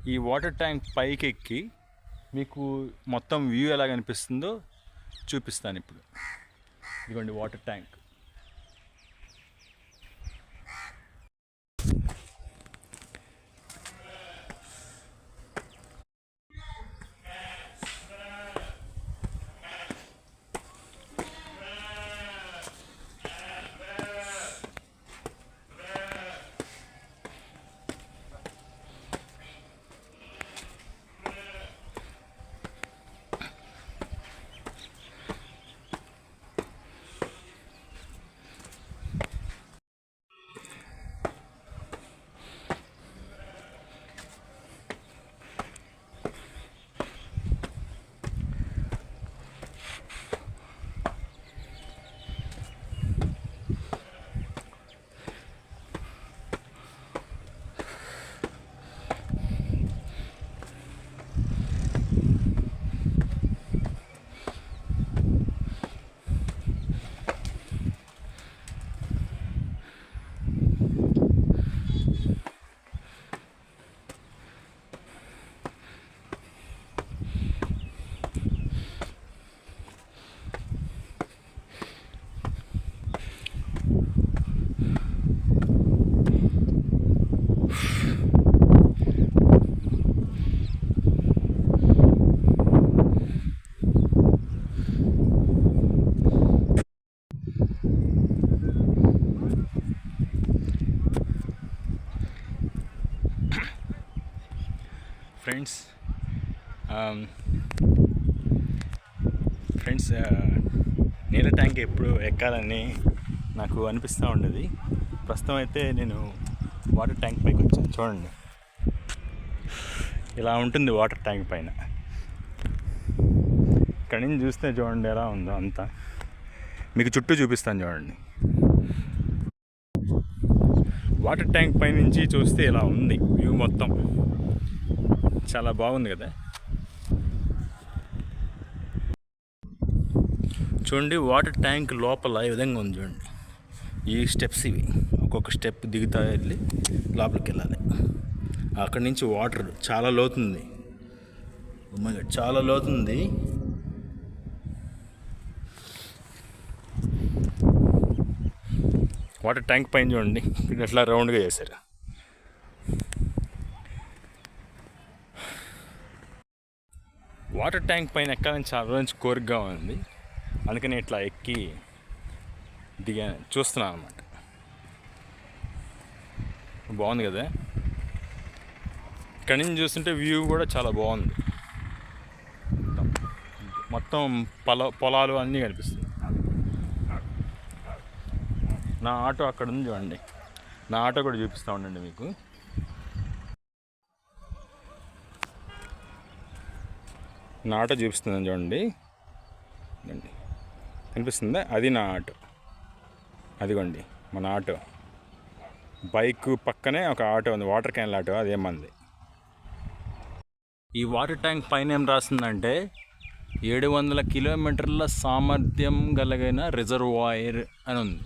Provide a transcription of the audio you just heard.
ఈ water tank పైకి ఎక్కి మీకు మొత్తం వ్యూ ఎలా కనిపిస్తుందో చూపిస్తాను ఇప్పుడు. ఇదిగోండి వాటర్ ట్యాంక్. ఫ్రెండ్స్ నీళ్ళ ట్యాంక్ ఎప్పుడు ఎక్కాలని నాకు అనిపిస్తూ ఉండేది. ప్రస్తుతం అయితే నేను వాటర్ ట్యాంక్ పైకి వచ్చాను. చూడండి, ఇలా ఉంటుంది వాటర్ ట్యాంక్ పైన. ఇక్కడి నుంచి చూస్తే చూడండి ఎలా ఉందో అంతా. మీకు చుట్టూ చూపిస్తాను చూడండి. వాటర్ ట్యాంక్ పై నుంచి చూస్తే ఇలా ఉంది వ్యూ మొత్తం. చాలా బాగుంది కదా. చూడండి వాటర్ ట్యాంక్ లోపల ఈ విధంగా ఉంది చూడండి. ఈ స్టెప్స్ ఇవి, ఒక్కొక్క స్టెప్ దిగుతా వెళ్ళి లోపలికి వెళ్ళాలి. అక్కడి నుంచి వాటర్ చాలా లోతుంది, చాలా లోతుంది. వాటర్ ట్యాంక్ పైన చూడండి ఎట్లా రౌండ్గా చేశారు. వాటర్ ట్యాంక్ పైన ఎక్కాలని చాలా రోజు నుంచి కోరికగా ఉంది. అందుకని ఇట్లా ఎక్కి చూస్తున్నాను అన్నమాట. బాగుంది కదా. ఇక్కడి నుంచి చూస్తుంటే వ్యూ కూడా చాలా బాగుంది. మొత్తం పొలాలు అన్నీ కనిపిస్తుంది. నా ఆటో అక్కడ ఉంది చూడండి. నా ఆటో కూడా చూపిస్తూ ఉండండి మీకు. నా ఆటో చూపిస్తుందని చూడండి. కనిపిస్తుందా? అది నా ఆటో. అదిగోండి మన ఆటో. బైక్ పక్కనే ఒక ఆటో ఉంది, వాటర్ క్యాన్ ఆటో, అదేమంది. ఈ వాటర్ ట్యాంక్ పైన ఏం రాస్తుందంటే 700 కిలోమీటర్ల సామర్థ్యం కలిగిన రిజర్వాయర్ అని ఉంది.